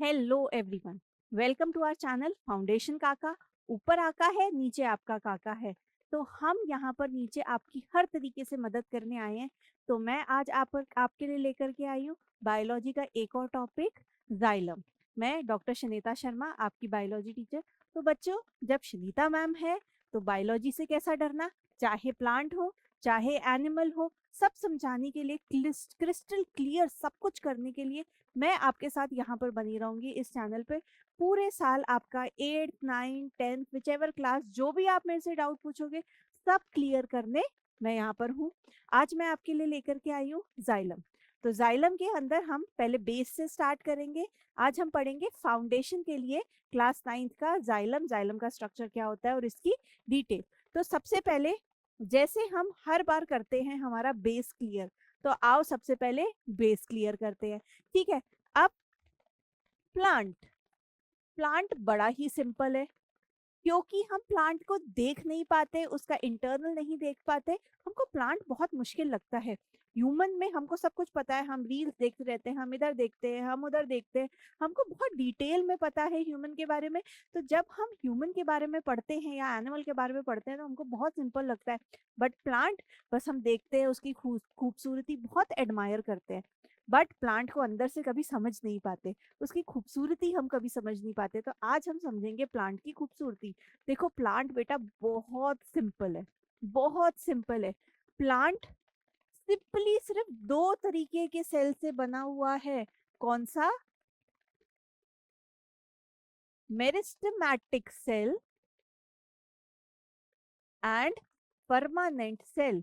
Hello everyone, welcome to our channel foundation काका। ऊपर आका है, नीचे आपका काका है। तो हम यहाँ पर नीचे आपकी हर तरीके से मदद करने आए हैं। तो मैं आज आपके लिए लेकर के आई हूँ बायोलॉजी का एक और टॉपिक, जाइलम। मैं डॉक्टर शनीता शर्मा, आपकी बायोलॉजी टीचर। तो बच्चों, जब शनीता मैम है तो बायोलॉजी से कैसा डरना, चाहे प्लांट हो चाहे एनिमल हो, सब समझाने के लिए, क्रिस्टल क्लियर सब कुछ करने के लिए मैं आपके साथ यहाँ पर बनी रहूंगी इस चैनल पे। पूरे साल आपका 8th 9th 10th whichever class, जो भी आप मेरे से डाउट पूछोगे सब क्लियर करने मैं यहाँ पर हूँ। आज मैं आपके लिए लेकर के आई हूँ जाइलम। तो जाइलम के अंदर हम पहले बेस से स्टार्ट करेंगे। आज हम पढ़ेंगे फाउंडेशन के लिए क्लास 9th का जाइलम, जाइलम का स्ट्रक्चर क्या होता है और इसकी डिटेल। तो सबसे पहले, जैसे हम हर बार करते हैं हमारा बेस क्लियर, तो आओ सबसे पहले बेस क्लियर करते हैं। ठीक है। अब प्लांट, प्लांट बड़ा ही सिंपल है, क्योंकि हम प्लांट को देख नहीं पाते, उसका इंटरनल नहीं देख पाते, हमको प्लांट बहुत मुश्किल लगता है। ह्यूमन में हमको सब कुछ पता है, हम रील्स देखते रहते हैं, हम इधर देखते हैं, हम उधर देखते हैं, हमको बहुत डिटेल में पता है ह्यूमन के बारे में। तो जब हम ह्यूमन के बारे में पढ़ते हैं या एनिमल के बारे में पढ़ते हैं तो हमको बहुत सिंपल लगता है। बट प्लांट, बस हम देखते हैं, उसकी खूबसूरती बहुत एडमायर करते हैं, बट प्लांट को अंदर से कभी समझ नहीं पाते, उसकी खूबसूरती हम कभी समझ नहीं पाते। तो आज हम समझेंगे प्लांट की खूबसूरती। देखो प्लांट बेटा बहुत सिंपल है, बहुत सिंपल है। प्लांट सिंपली सिर्फ दो तरीके के सेल से बना हुआ है। कौन सा? Meristematic cell and permanent cell.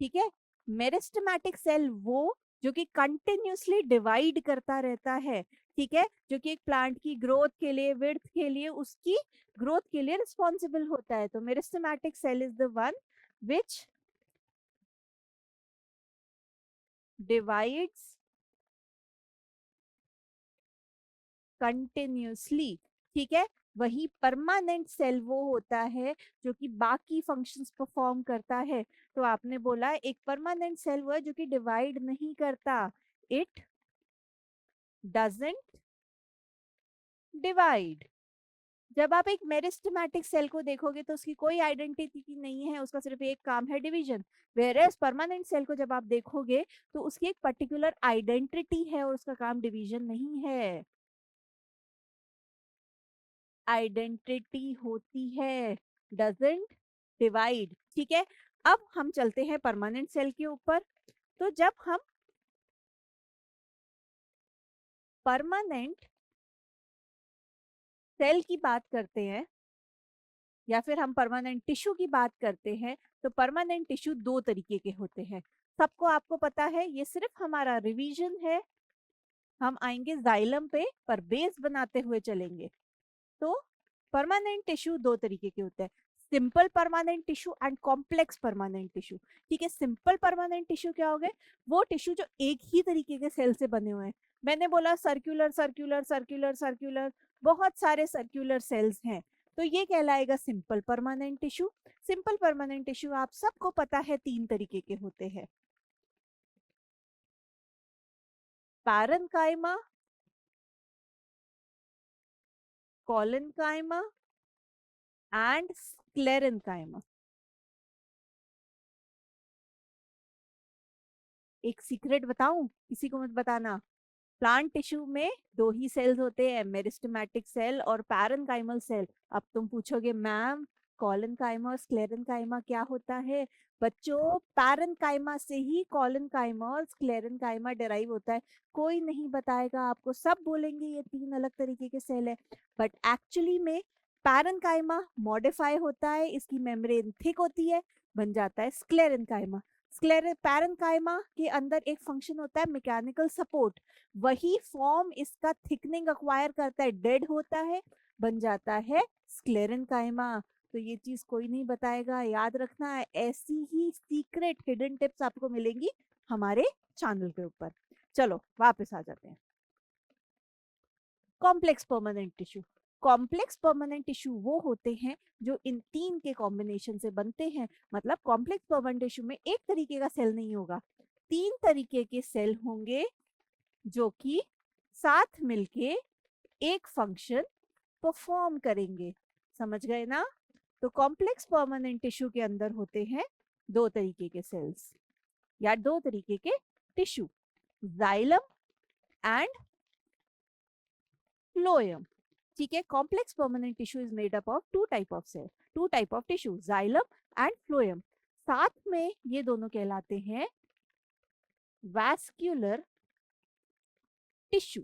ठीक है। मेरिस्टेमेटिक सेल वो जो कि कंटिन्यूसली डिवाइड करता रहता है, ठीक है, जो कि एक प्लांट की ग्रोथ के लिए, विड्थ के लिए, उसकी ग्रोथ के लिए रिस्पॉन्सिबल होता है। तो meristematic cell is the one which divides continuously. ठीक है। वही परमानेंट सेल वो होता है जो कि बाकी फंक्शंस परफॉर्म करता है। तो आपने बोला एक परमानेंट सेल वो है जो कि डिवाइड नहीं करता, इट डजंट डिवाइड। जब आप एक मेरिस्टेमेटिक सेल को देखोगे तो उसकी कोई आइडेंटिटी नहीं है, उसका सिर्फ एक काम है, डिवीजन। वेयरएज परमानेंट सेल को जब आप देखोगे तो उसकी एक पर्टिकुलर आइडेंटिटी है और उसका काम डिवीजन नहीं है, आइडेंटिटी होती है, डजंट डिवाइड। ठीक है। अब हम चलते हैं परमानेंट सेल के ऊपर। तो जब हम परमानेंट सेल की बात करते हैं या फिर हम परमानेंट टिश्यू की बात करते हैं, तो परमानेंट टिश्यू दो तरीके के होते हैं। सबको आपको पता है, ये सिर्फ हमारा रिवीजन है। हम आएंगे जाइलम पे, पर बेस बनाते हुए चलेंगे। तो परमानेंट टिश्यू दो तरीके के होते हैं, simple permanent tissue and complex permanent tissue. ठीक है। सिंपल परमानेंट टिश्यू क्या हो गए? वो टिश्यू जो एक ही तरीके के सेल से बने हुए हैं। मैंने बोला सर्कुलर सर्कुलर सर्कुलर सर्कुलर, बहुत सारे सर्कुलर सेल्स हैं, तो ये कहलाएगा simple permanent tissue. Simple permanent tissue आप सबको पता है तीन तरीके के होते हैं, पैरेन्काइमा, कोलेनकाइमा एंड स्क्लेरेन्काइमा। एक सीक्रेट बताऊं, किसी को मत बताना। प्लांट टिश्यू में दो ही सेल्स होते हैं, मेरिस्टेमेटिक सेल और पैरेन्काइमल सेल। अब तुम पूछोगे मैम कोलेनकाइमा और स्क्लेरेन्काइमा क्या होता है? बच्चों, पैरेन्काइमा से ही कोलेनकाइमा और स्क्लेरेन्काइमा डेराइव होता है। कोई नहीं बताएगा आपको, सब बोलेंगे ये तीन अलग तरीके के सेल है, बट एक्चुअली में पैरेन्काइमा मॉडिफाई होता है, इसकी मेम्ब्रेन थिक होती है, बन जाता है स्क्लेरेन्काइमा। पैरेन्काइमा के अंदर एक फंक्शन होता है मैकेनिकल सपोर्ट, वही फॉर्म इसका थिकनिंग अक्वायर करता है, डेड होता है, बन जाता है स्क्लेरेन्काइमा। तो ये चीज कोई नहीं बताएगा, याद रखना है। ऐसी ही सीक्रेट हिडन टिप्स आपको मिलेंगी हमारे चैनल के ऊपर। चलो वापस आ जाते हैं। Complex permanent tissue, complex permanent tissue वो होते हैं जो इन तीन के कॉम्बिनेशन से बनते हैं। मतलब कॉम्प्लेक्स परमानेंट टिश्यू में एक तरीके का सेल नहीं होगा, 3 तरीके के सेल होंगे जो कि साथ मिलके एक फंक्शन परफॉर्म करेंगे। समझ गए ना? तो कॉम्प्लेक्स परमानेंट टिश्यू के अंदर होते हैं 2 तरीके के सेल्स या 2 तरीके के टिश्यू, जाइलम एंड फ्लोएम। ठीक है, complex permanent tissue is made up of 2 type of cell, 2 type of tissue, xylem and phloem. साथ में ये दोनों कहलाते हैं वैस्कुलर टिश्यू।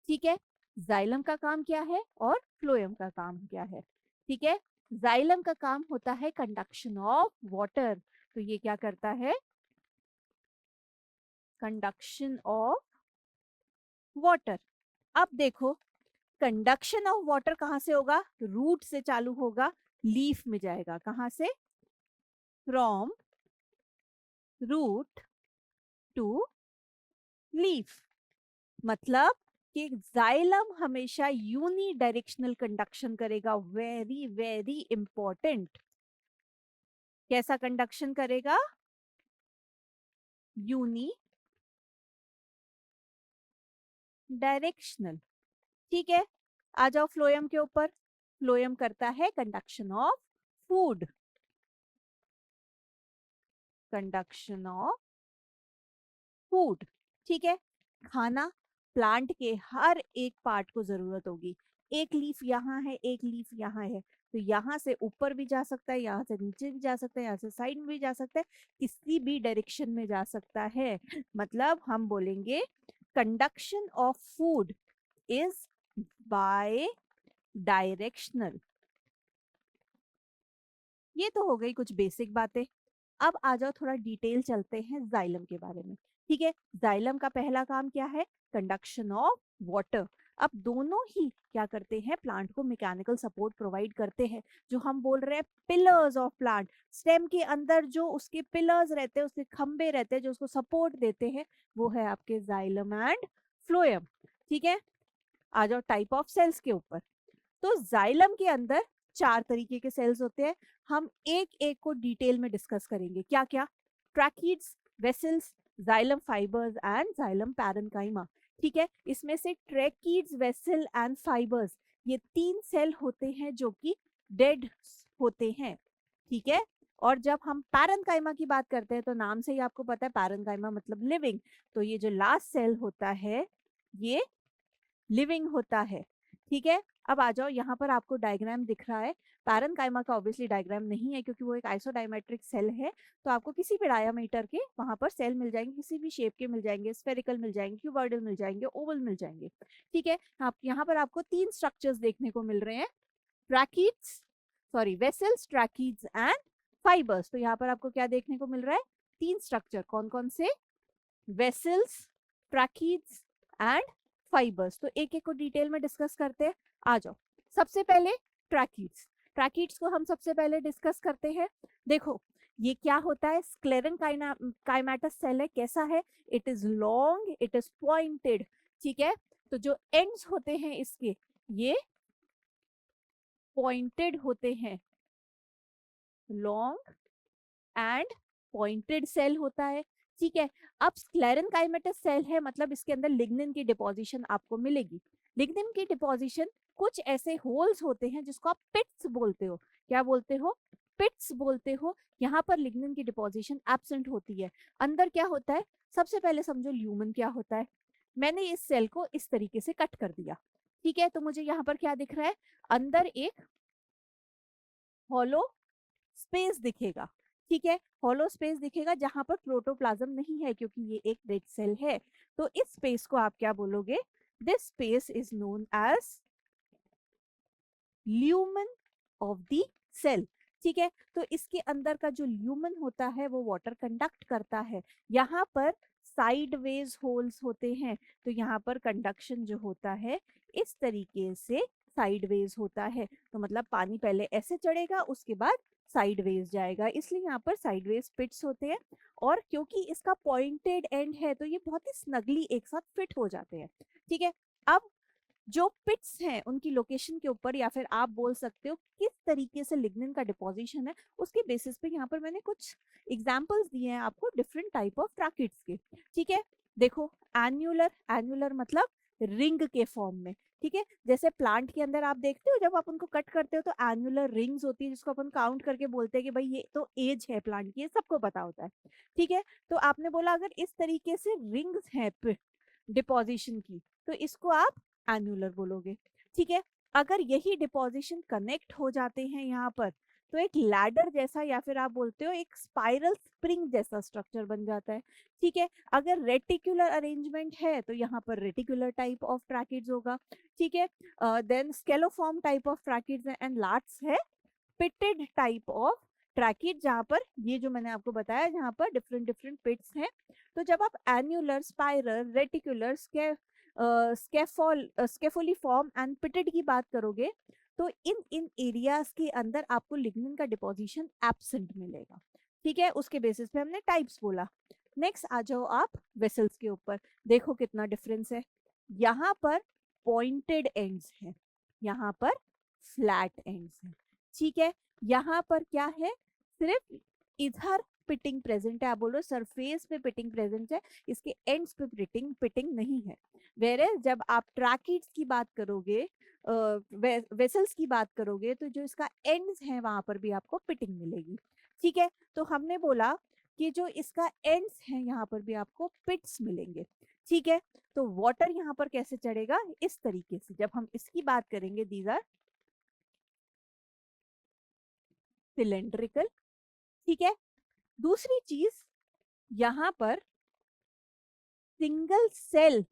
ठीक है, जाइलम का काम क्या है और फ्लोएम का काम क्या है? ठीक है, जाइलम का काम होता है कंडक्शन ऑफ वाटर, तो ये क्या करता है? Conduction of water. अब देखो, कंडक्शन ऑफ वाटर कहां से होगा? रूट से चालू होगा, लीफ में जाएगा। कहां से? From root to leaf. मतलब कि जाइलम हमेशा यूनी डायरेक्शनल कंडक्शन करेगा। Very very important. कैसा कंडक्शन करेगा? Unidirectional. ठीक है, आ जाओ फ्लोएम के ऊपर। फ्लोएम करता है conduction of food, conduction of food. ठीक है, खाना, प्लांट के हर एक पार्ट को जरूरत होगी। एक लीफ यहाँ है, एक लीफ यहाँ है, तो यहाँ से ऊपर भी जा सकता है, यहाँ से नीचे भी जा सकता है, यहाँ से साइड में भी जा सकता है, किसी भी डायरेक्शन में जा सकता है। मतलब हम बोलेंगे conduction of food is by directional. ये तो हो गई कुछ बेसिक बातें। अब आ जाओ थोड़ा डिटेल चलते हैं जाइलम के बारे में। ठीक है, जाइलम का पहला काम क्या है? Conduction of water. अब दोनों ही क्या करते हैं? प्लांट को मैकेनिकल सपोर्ट प्रोवाइड करते हैं, जो हम बोल रहे हैं पिलर्स ऑफ प्लांट। स्टेम के अंदर जो उसके पिलर्स रहते हैं, उसके खंबे रहते हैं जो उसको सपोर्ट देते हैं, वो है आपके जाइलम एंड फ्लोएम। ठीक है, आ जाओ टाइप ऑफ सेल्स के ऊपर। तो जाइलम के अंदर 4 तरीके के सेल्स होते हैं। हम एक एक को डिटेल में डिस्कस करेंगे। क्या क्या? Tracheids, vessels, xylem fibres and xylem parenchyma. ठीक है, इसमें से ट्रैकीड्स, वेसल एंड फाइबर्स, ये 3 सेल होते हैं जो कि डेड होते हैं। ठीक है, और जब हम पैरेन्काइमा की बात करते हैं तो नाम से ही आपको पता है पैरेन्काइमा मतलब लिविंग। तो ये जो लास्ट सेल होता है ये लिविंग होता है। ठीक है, अब आ जाओ, यहाँ पर आपको डायग्राम दिख रहा है। पैरेन्काइमा का ऑब्वियसली डायग्राम नहीं है क्योंकि वो एक आइसोडायमेट्रिक सेल है। तो आपको किसी भी डायामीटर के वहां पर सेल मिल जाएंगे, किसी भी शेप के मिल जाएंगे, स्फेरिकल मिल जाएंगे, क्यूबॉइडल मिल जाएंगे, ओवल मिल जाएंगे। ठीक है, आप यहाँ पर आपको 3 स्ट्रक्चर्स देखने को मिल रहे हैं, tracheids, sorry vessels, tracheids and fibres. तो यहाँ पर आपको क्या देखने को मिल रहा है? 3 स्ट्रक्चर। कौन कौन से? Vessels, tracheids and fibres. तो एक एक को डिटेल में डिस्कस करते हैं। आ जाओ, सबसे पहले ट्रैकीड्स। ट्रैकीड्स को हम सबसे पहले डिस्कस करते हैं। देखो, ये क्या होता है? स्क्लेरन काइमेटस सेल है। कैसा है? It is long, it is pointed. ठीक है, तो जो एंड्स होते हैं इसके, ये पॉइंटेड होते हैं, लॉन्ग एंड पॉइंटेड सेल होता है। ठीक है, अब स्क्लेरन काइमेटस सेल है, मतलब इसके अंदर लिग्निन की डिपोजिशन आपको मिलेगी। लिग्निन की डिपोजिशन कुछ ऐसे होल्स होते हैं जिसको आप पिट्स बोलते हो। क्या बोलते हो? पिट्स बोलते हो। यहाँ पर लिग्निन की डिपोजिशन एब्सेंट होती है। अंदर क्या होता है? सबसे पहले समझो ल्यूमन क्या होता है। मैंने इस सेल को इस तरीके से कट कर दिया। ठीक है, तो मुझे यहाँ पर क्या दिख रहा है? अंदर एक हॉलो स्पेस दिखेगा। ठीक है, हॉलो स्पेस दिखेगा जहां पर प्रोटोप्लाज्म नहीं है क्योंकि ये एक डेड सेल है। तो इस स्पेस को आप क्या बोलोगे? This space is known as lumen of the cell. ठीक है, तो इसके अंदर का जो ल्यूमन होता है वो वाटर कंडक्ट करता है। यहाँ पर साइडवेज होल्स होते हैं, तो यहाँ पर कंडक्शन जो होता है इस तरीके से साइडवेज होता है। तो मतलब पानी पहले ऐसे चढ़ेगा, उसके बाद साइडवेज जाएगा, इसलिए यहाँ पर साइडवेज पिट्स होते हैं। और क्योंकि इसका पॉइंटेड एंड है तो ये बहुत ही स्नगली एक साथ फिट हो जाते हैं। ठीक है, अब जो पिट्स हैं उनकी लोकेशन के ऊपर, या फिर आप बोल सकते हो किस तरीके से लिग्निन का डिपोजिशन है, उसके बेसिस पे यहाँ पर मैंने कुछ एग्जांपल्स दिए हैं आपको डिफरेंट टाइप ऑफ ट्रैकिड्स के। ठीक है, देखो एन्युलर, एन्युलर मतलब रिंग के फॉर्म में। ठीक है, जैसे प्लांट के अंदर आप देखते हो जब आप उनको कट करते हो तो एन्युलर रिंग्स होती है, जिसको अपन काउंट करके बोलते हैं कि भाई ये तो एज है प्लांट की, ये सबको पता होता है। ठीक है, तो आपने बोला अगर इस तरीके से रिंग्स हैं डिपोजिशन की, तो इसको आप एन्युलर बोलोगे। ठीक है, अगर यही डिपोजिशन कनेक्ट हो जाते हैं यहाँ पर, तो एक लैडर जैसा या फिर आप बोलते हो एक स्पाइरल स्प्रिंग जैसा स्ट्रक्चर बन जाता है। ठीक है, अगर रेटिकुलर अरेंजमेंट है तो यहाँ पर रेटिकुलर टाइप ऑफ ट्रैकिड्स होगा। ठीक है, then scalariform type of tracheids and last है पिटेड टाइप ऑफ ट्रैकिड, जहाँ पर ये जो मैंने आपको बताया जहाँ पर डिफरेंट डिफरेंट पिट्स हैं। तो जब आप annular, spiral, reticular, scalariform and pitted की बात करोगे, तो इन इन एरियाज के अंदर आपको लिग्निन का डिपोजिशन एब्सेंट मिलेगा। ठीक है, उसके बेसिस पे हमने टाइप्स बोला। नेक्स्ट आ जाओ आप वेसल्स के ऊपर, देखो कितना डिफरेंस है। यहाँ पर पॉइंटेड एंड्स हैं, यहाँ पर फ्लैट एंड्स हैं। ठीक है, यहाँ पर क्या है, सिर्फ इधर पिटिंग प्रेजेंट है, आप बोलो सरफेस पे पिटिंग प्रेजेंट है, इसके एंड्स पे पिटिंग पिटिंग नहीं है। वेरे जब आप ट्रैकिड्स की बात करोगे, वेसल्स की बात करोगे, तो जो इसका एंड्स है वहां पर भी आपको पिटिंग मिलेगी। ठीक है, तो हमने बोला कि जो इसका एंड्स है यहाँ पर भी आपको पिट्स मिलेंगे। ठीक है, तो वाटर यहाँ पर कैसे चढ़ेगा, इस तरीके से जब हम इसकी बात करेंगे, दीज आर सिलेंड्रिकल। ठीक है, दूसरी चीज, यहाँ पर सिंगल सेल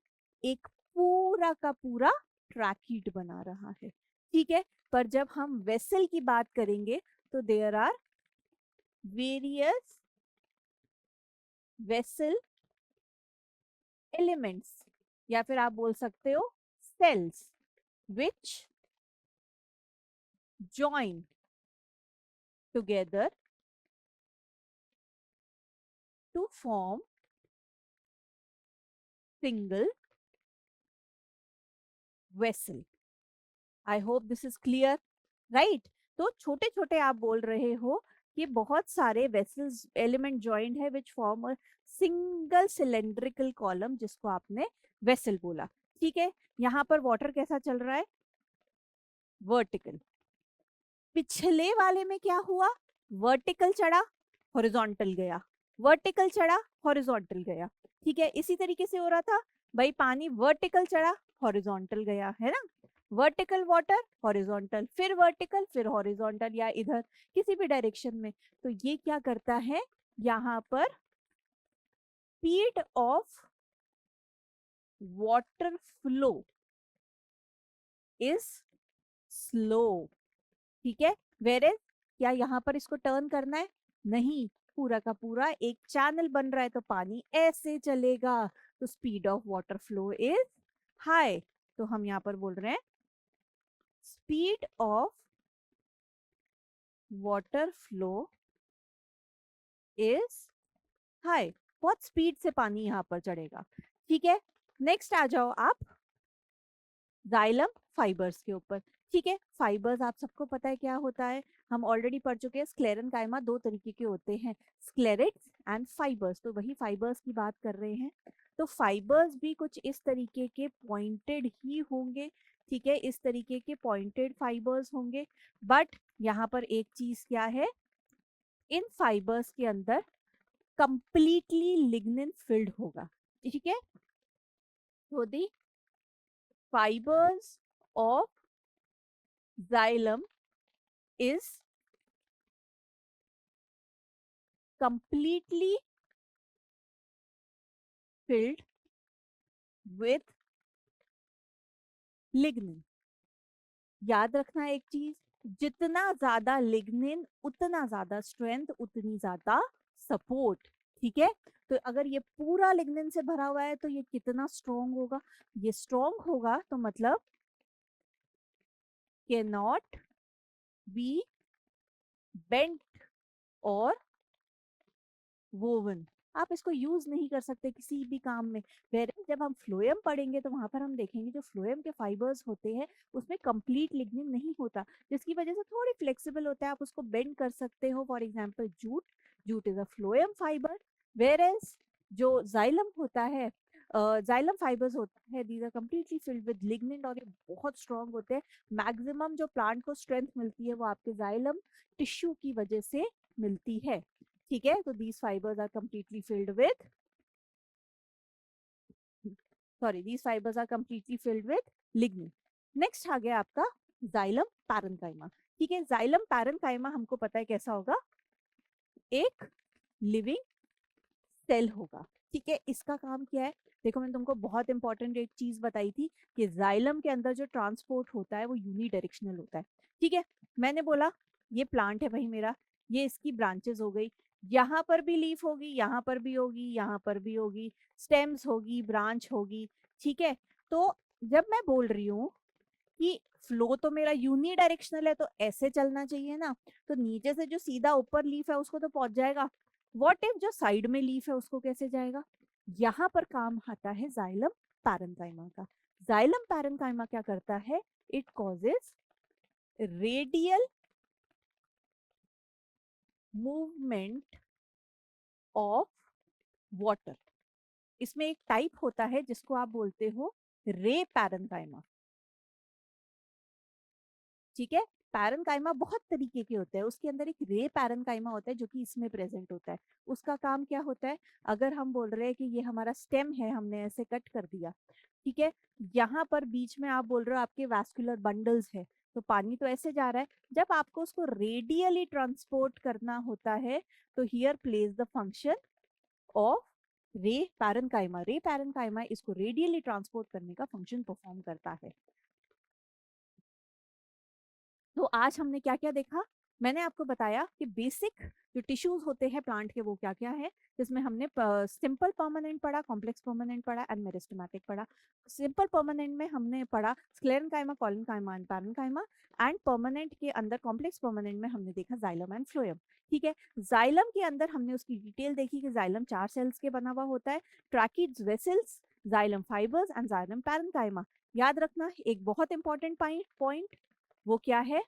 एक पूरा का पूरा ट्रैकिड बना रहा है। ठीक है, पर जब हम वेसल की बात करेंगे तो there are various vessel elements, या फिर आप बोल सकते हो cells, which join together to form single vessel. I hope this is clear, right? तो छोटे छोटे आप बोल रहे हो कि बहुत सारे वेसल्स एलिमेंट जॉइंट है which form a single cylindrical column, जिसको आपने वेसल बोला। ठीक है, यहाँ पर वाटर कैसा चल रहा है, वर्टिकल। पिछले वाले में क्या हुआ, वर्टिकल चढ़ा, हॉरिजॉन्टल गया, वर्टिकल चढ़ा, हॉरिजॉन्टल गया। ठीक है, इसी तरीके से हो रहा था भाई, पानी वर्टिकल चढ़ा, हॉरिजॉन्टल गया, है ना, वर्टिकल वाटर, हॉरिजॉन्टल, फिर वर्टिकल, फिर हॉरिजॉन्टल, या इधर किसी भी डायरेक्शन में। तो ये क्या करता है, यहाँ पर speed of water flow is slow. ठीक है, वेयर क्या यहाँ पर इसको टर्न करना है, नहीं, पूरा का पूरा एक चैनल बन रहा है तो पानी ऐसे चलेगा, तो speed of water flow is high. तो हम यहाँ पर बोल रहे हैं speed of water flow is high, बहुत स्पीड से पानी यहाँ पर चढ़ेगा। ठीक है, नेक्स्ट आ जाओ आप जाइलम फाइबर्स के ऊपर। ठीक है, फाइबर्स आप सबको पता है क्या होता है, हम ऑलरेडी पढ़ चुके हैं, स्क्लेरन कायमा दो तरीके के होते हैं, स्क्लेरेट्स एंड फाइबर्स, तो वही फाइबर्स की बात कर रहे हैं। तो फाइबर्स भी कुछ इस तरीके के पॉइंटेड ही होंगे। ठीक है, इस तरीके के पॉइंटेड फाइबर्स होंगे, बट यहाँ पर एक चीज क्या है, इन फाइबर्स के अंदर कंप्लीटली लिग्निन फिल्ड होगा। ठीक है, तो दी fibers of xylem is completely filled with lignin। याद रखना एक चीज, जितना ज्यादा लिग्निन उतना ज्यादा स्ट्रेंथ, उतनी ज्यादा सपोर्ट। ठीक है, तो अगर ये पूरा लिग्निन से भरा हुआ है तो ये कितना स्ट्रॉन्ग होगा, ये स्ट्रॉन्ग होगा, तो मतलब कैन नॉट बी बेंट और वोवन। आप इसको यूज नहीं कर सकते किसी भी काम में। वेयर जब हम फ्लोएम पढ़ेंगे तो वहां पर हम देखेंगे जो फ्लोएम के फाइबर्स होते हैं उसमें कंप्लीट लिग्निन नहीं होता, जिसकी वजह से थोड़ी फ्लेक्सिबल होता है, आप उसको बेंड कर सकते हो। For example jute, jute is a phloem fibre. Where जो जाइलम होता है, जाइलम फाइबर्स होता है, these are completely filled with lignin और ये बहुत स्ट्रांग होते हैं। मैक्सिमम जो प्लांट को स्ट्रेंथ मिलती है वो आपके जाइलम टिश्यू की वजह से मिलती है। ठीक है, तो these fibres are completely filled with, sorry, these fibres are completely filled with lignin. Next आ गया आपका जाइलम पैरेन्काइमा। ठीक है, जाइलम पैरेन्काइमा हमको पता है कैसा होगा, एक लिविंग सेल होगा। ठीक है, इसका काम क्या है, देखो मैंने तुमको बहुत इंपॉर्टेंट एक चीज बताई थी कि जाइलम के अंदर जो ट्रांसपोर्ट होता है वो यूनिडायरेक्शनल होता है। ठीक है, मैंने बोला ये प्लांट है भाई मेरा, ये इसकी ब्रांचेस हो गई, यहाँ पर भी लीफ होगी, यहाँ पर भी होगी, यहाँ पर भी होगी, स्टेम्स होगी, ब्रांच होगी। ठीक है, तो जब मैं बोल रही हूँ कि फ्लो तो मेरा यूनिडायरेक्शनल है तो ऐसे चलना चाहिए ना, तो नीचे से जो सीधा ऊपर लीफ है उसको तो पहुंच जाएगा। व्हाट इफ जो साइड में लीफ है उसको कैसे जाएगा? यहाँ पर काम आता है जाइलम पैरेन्काइमा का। जाइलम पैरेन्काइमा क्या करता है, it causes radial movement of water. इसमें एक टाइप होता है जिसको आप बोलते हो रे पैरेन्काइमा। ठीक है, पैरेन्काइमा बहुत तरीके के होते हैं, उसके अंदर एक रे पैरेन्काइमा होता है जो कि इसमें प्रेजेंट होता है। उसका काम क्या होता है, अगर हम बोल रहे हैं कि ये हमारा स्टेम है, हमने ऐसे कट कर दिया, ठीक है, यहाँ पर बीच में आप बोल रहे हो आपके वैस्कुलर बंडल्स है, तो पानी तो ऐसे जा रहा है, जब आपको उसको रेडियली ट्रांसपोर्ट करना होता है तो here plays the function of रे पैरेन्काइमा। रे पैरेन्काइमा इसको रेडियली ट्रांसपोर्ट करने का फंक्शन परफॉर्म करता है। तो आज हमने क्या क्या देखा, मैंने आपको बताया कि बेसिक जो टिश्यूज होते हैं प्लांट के वो क्या क्या है, जिसमें हमने सिंपल परमानेंट पढ़ा, कॉम्प्लेक्स परमानेंट पढ़ा एंड मेरिस्टेमेटिक पढ़ा। सिंपल परमानेंट में हमने पढ़ा sclerenchyma, collenchyma and parenchyma, and permanent के अंदर कॉम्प्लेक्स परमानेंट में हमने देखा जाइलम एंड फ्लोएम। ठीक है, जाइलम के अंदर हमने उसकी डिटेल देखी कि जाइलम 4 सेल्स के बना हुआ होता है, tracheids, vessels, xylem fibres and xylem parenchyma. याद रखना एक बहुत इंपॉर्टेंट पॉइंट, वो क्या है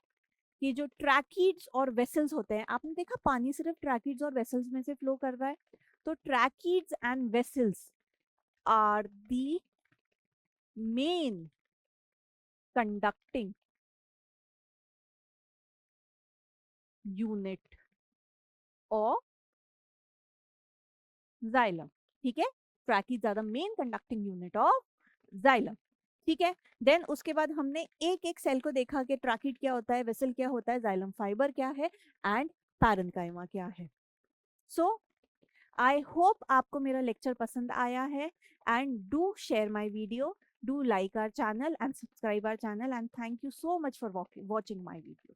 कि जो ट्रैकिड्स और वेसल्स होते हैं, आपने देखा पानी सिर्फ ट्रैकिड्स और वेसल्स में से फ्लो कर रहा है, तो tracheids and vessels are the main conducting unit of xylem. ठीक है, tracheids are the main conducting unit of xylem. ठीक है, देन उसके बाद हमने एक एक सेल को देखा कि ट्रैकिड क्या होता है, वेसल क्या होता है, जाइलम फाइबर क्या है एंड पैरेन्काइमा क्या है। सो आई होप आपको मेरा लेक्चर पसंद आया है, and do share my video, do like our channel and subscribe our channel, and thank you so much for watching my video.